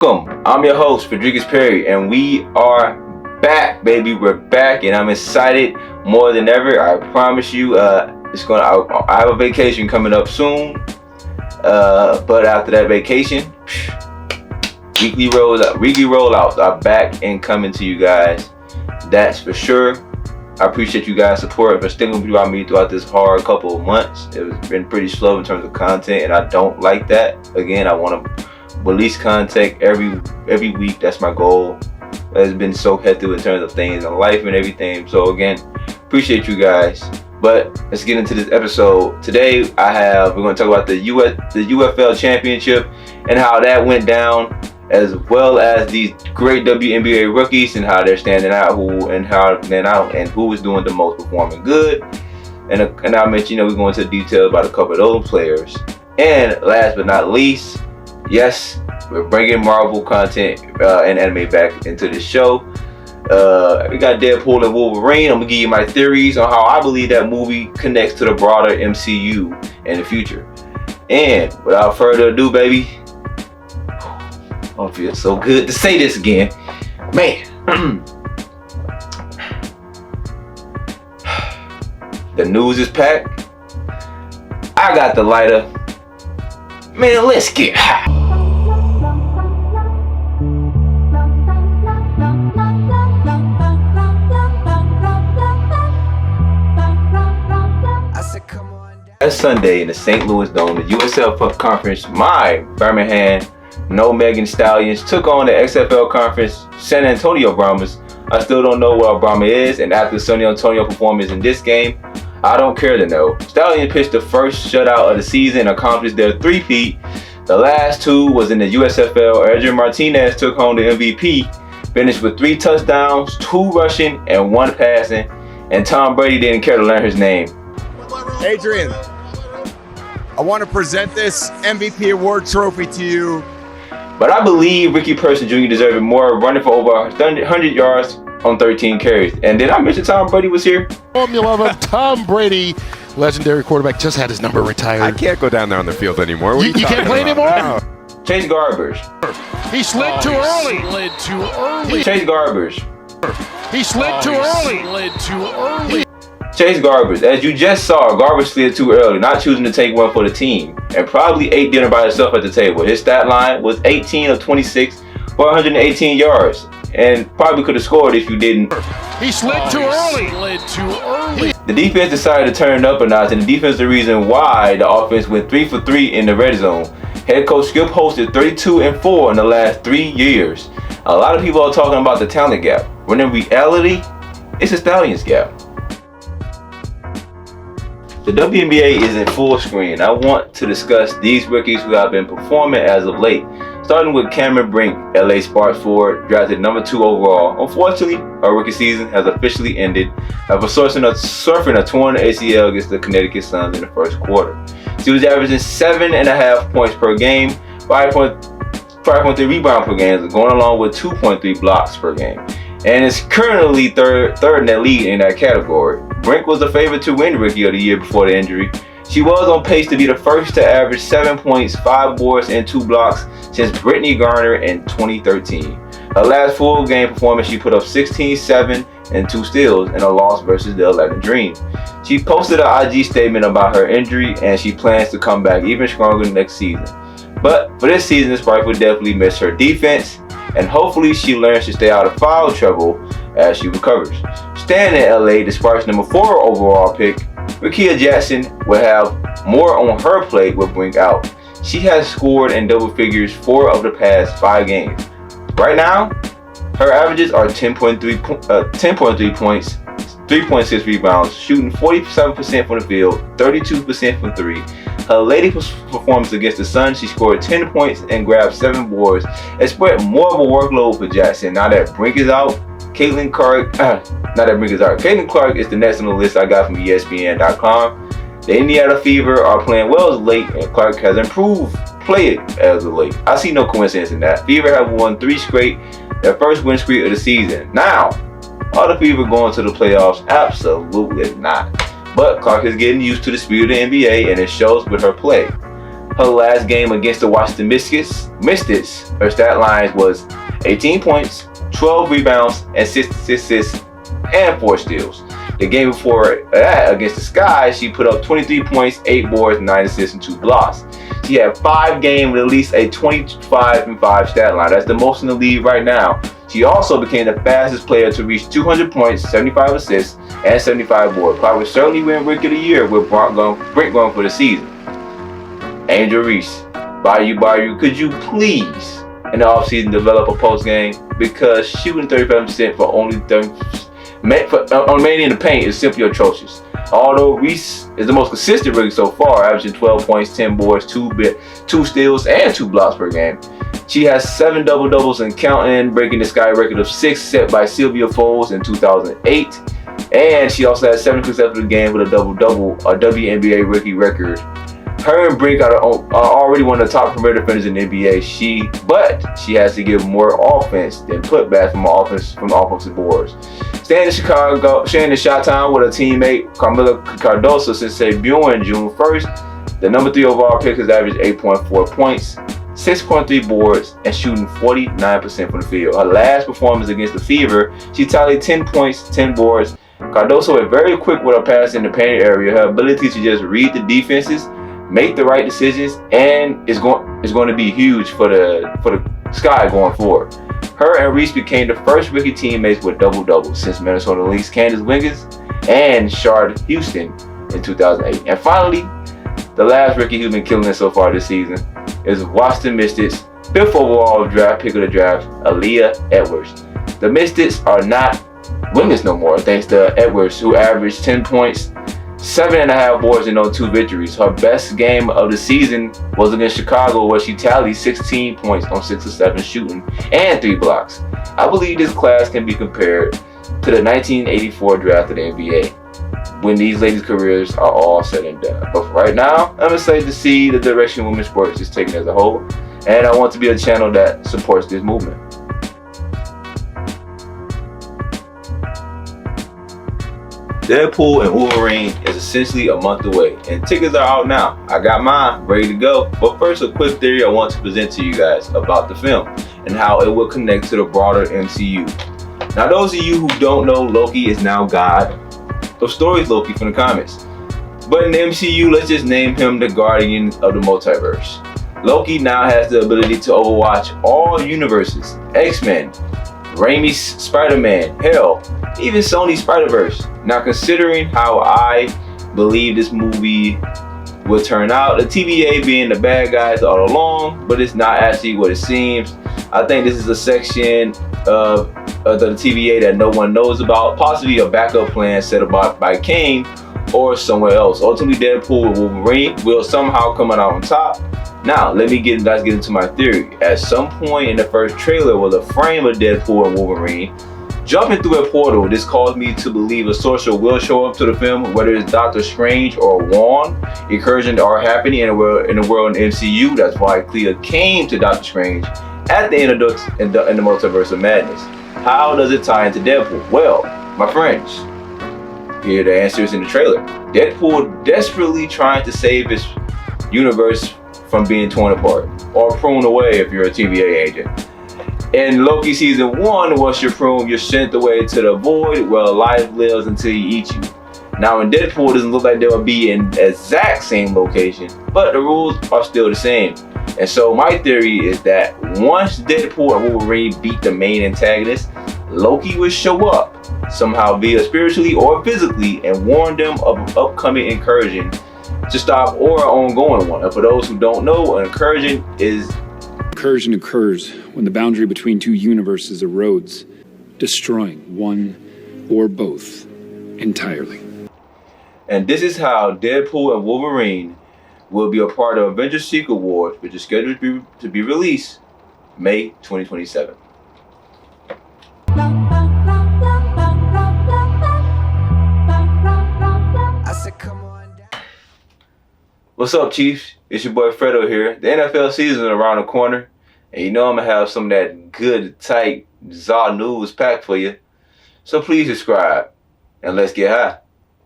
Welcome. I'm your host, Frederikus Perry, and we are back, baby. We're back, and I'm excited more than ever. I promise you, I have a vacation coming up soon. But after that vacation, weekly rollouts are back and coming to you guys. That's for sure. I appreciate you guys' support for sticking with me throughout this hard couple of months. It's been pretty slow in terms of content, and I don't like that. Again, I want to release content every week. That's my goal. It's been so hectic in terms of things in life and everything. So again, appreciate you guys. But let's get into this episode. Today we're going to talk about the UFL Championship and how that went down, as well as these great WNBA rookies and how they're standing out, and who is doing the most performing good. And I mentioned, we go into detail about a couple of those players. And last but not least, yes, we're bringing Marvel content and anime back into the show. We got Deadpool and Wolverine. I'm going to give you my theories on how I believe that movie connects to the broader MCU in the future. And without further ado, baby, oh, it feels so good to say this again. Man, the news is packed. I got the lighter. Man, let's get high. Last Sunday in the St. Louis Dome, the USL Conference, my Birmingham No Megan Stallions took on the XFL Conference San Antonio Brahmas. I still don't know what a Brahma is, and after San Antonio performance in this game, I don't care to know. Stallions pitched the first shutout of the season and accomplished their three-peat. The last two was in the USFL. Adrian Martinez took home the MVP, finished with 3 touchdowns, 2 rushing, and 1 passing, and Tom Brady didn't care to learn his name. Adrian, I want to present this MVP award trophy to you. But I believe Ricky Person Jr. deserved more, running for over 100 yards on 13 carries. And did I mention Tom Brady was here? Formula of Tom Brady, legendary quarterback, just had his number retired. I can't go down there on the field anymore. You can't play anymore? No. Chase Garbers. He slid too early. Chase Garbers. He slid too early. Chase Garbers. As you just saw, Garbers slid too early, not choosing to take one for the team, and probably ate dinner by himself at the table. His stat line was 18 of 26 for 118 yards, and probably could have scored if you didn't. He slid too early. The defense decided to turn it up a notch, and the defense is the reason why the offense went 3 for 3 in the red zone. Head coach Skip hosted 32-4 in the last 3 years. A lot of people are talking about the talent gap, when in reality, it's a Stallions gap. The WNBA is in full screen. I want to discuss these rookies who have been performing as of late. Starting with Cameron Brink, LA Sparks forward, drafted number 2 overall. Unfortunately, her rookie season has officially ended after surfing a torn ACL against the Connecticut Suns in the first quarter. She was averaging 7.5 points per game, 5.3 rebounds per game, going along with 2.3 blocks per game, and is currently third in that league in that category. Brink was the favorite to win Rookie of the Year before the injury. She was on pace to be the first to average 7 points, 5 boards, and 2 blocks since Brittany Garner in 2013. Her last full game performance, she put up 16, 7, and 2 steals in a loss versus the Atlanta Dream. She posted an IG statement about her injury, and she plans to come back even stronger next season. But for this season, the Sparks will definitely miss her defense, and hopefully she learns to stay out of foul trouble as she recovers. Staying in LA, the Sparks' number 4 overall pick, Rickea Jackson, will have more on her plate with Brink out. She has scored in double figures 4 of the past 5 games. Right now, her averages are 10.3 points, 3.6 rebounds, shooting 47% from the field, 32% from 3. Her latest performance against the Suns, she scored 10 points and grabbed 7 boards. It spread more of a workload for Jackson. Now that Brink is out, Caitlin Clark is the next on the list I got from ESPN.com. The Indiana Fever are playing well as of late, and Clark has improved play as of late. I see no coincidence in that. Fever have won 3 straight, their first win streak of the season. Now, are the Fever going to the playoffs? Absolutely not. But Clark is getting used to the speed of the NBA, and it shows with her play. her last game against the Washington Mystics, her stat line was 18 points, 12 rebounds, and 6 assists and 4 steals. The game before that against the Sky, she put up 23 points, 8 boards, 9 assists, and 2 blocks. She had 5 games with at least a 25-5 stat line. That's the most in the league right now. She also became the fastest player to reach 200 points, 75 assists, and 75 boards. Probably certainly win Rookie of the Year with Brent going for the season. Angel Reese, Bayou, could you please in the offseason develop a post game? Because shooting 35% for only 30 mainly in the paint is simply atrocious. Although Reese is the most consistent rookie so far, averaging 12 points, 10 boards, 2 steals, and 2 blocks per game. She has 7 double-doubles and counting, breaking the Sky record of 6 set by Sylvia Fowles in 2008. And she also has 7 consecutive games with a double-double, a WNBA rookie record. Her and Brink are already one of the top perimeter defenders in the NBA. But she has to give more offense than putback from offensive boards. Staying in Chicago, sharing the shot time with her teammate Carmela Cardoso since debuting June 1st. The number 3 overall pick has averaged 8.4 points, 6.3 boards, and shooting 49% from the field. Her last performance against the Fever, she tallied 10 points, 10 boards. Cardoso is very quick with her pass in the paint area. Her ability to just read the defenses, make the right decisions, and is going to be huge for the Sky going forward. Her and Reese became the first rookie teammates with double-doubles since Minnesota Lynx Candace Wiggins and Shard Houston in 2008. And finally, the last rookie who's been killing it so far this season is Washington Mystics 5th overall draft pick of the draft, Aaliyah Edwards. The Mystics are not winless no more thanks to Edwards, who averaged 10 points, 7.5 boards, and 2 victories. Her best game of the season was against Chicago, where she tallied 16 points on 6 of 7 shooting and 3 blocks. I believe this class can be compared to the 1984 draft of the NBA, when these ladies' careers are all said and done. But for right now, I'm excited to see the direction women's sports is taking as a whole, and I want to be a channel that supports this movement. Deadpool and Wolverine is essentially a month away, and tickets are out now. I got mine ready to go. But first, a quick theory I want to present to you guys about the film and how it will connect to the broader MCU. Now, those of you who don't know, Loki is now God of stories Loki from the comics. But in the MCU, let's just name him the Guardian of the Multiverse. Loki now has the ability to overwatch all universes, X-Men, Raimi's Spider-Man, hell, even Sony's Spider-Verse. Now, considering how I believe this movie will turn out, the TVA being the bad guys all along, but it's not actually what it seems. I think this is a section of the TVA that no one knows about, possibly a backup plan set about by Kane or somewhere else. Ultimately, Deadpool and Wolverine will somehow come out on top. Now, let's get into my theory. At some point in the first trailer was a frame of Deadpool and Wolverine jumping through a portal. This caused me to believe a sorcerer will show up to the film, whether it's Doctor Strange or Wand. Incursions are happening in the world in MCU. That's why Clea came to Doctor Strange at the end of in the Multiverse of Madness. How does it tie into Deadpool? Well, my friends, here the answer is in the trailer. Deadpool desperately trying to save his universe from being torn apart or pruned away if you're a TVA agent. In Loki season 1, once you're pruned, you're sent away to the void where life lives until he eats you. Now in Deadpool, it doesn't look like they'll be in the exact same location, but the rules are still the same. And so my theory is that once Deadpool and Wolverine beat the main antagonist, Loki will show up somehow, via spiritually or physically, and warn them of an upcoming incursion to stop or an ongoing one. And for those who don't know, an incursion occurs when the boundary between two universes erodes, destroying one or both entirely. And this is how Deadpool and Wolverine will be a part of Avengers Secret Wars, which is scheduled to be released May 2027. What's up, Chiefs? It's your boy Fredo here. The NFL season is around the corner, and you know I'm gonna have some of that good, tight, Zaw news packed for you. So please subscribe, and let's get high.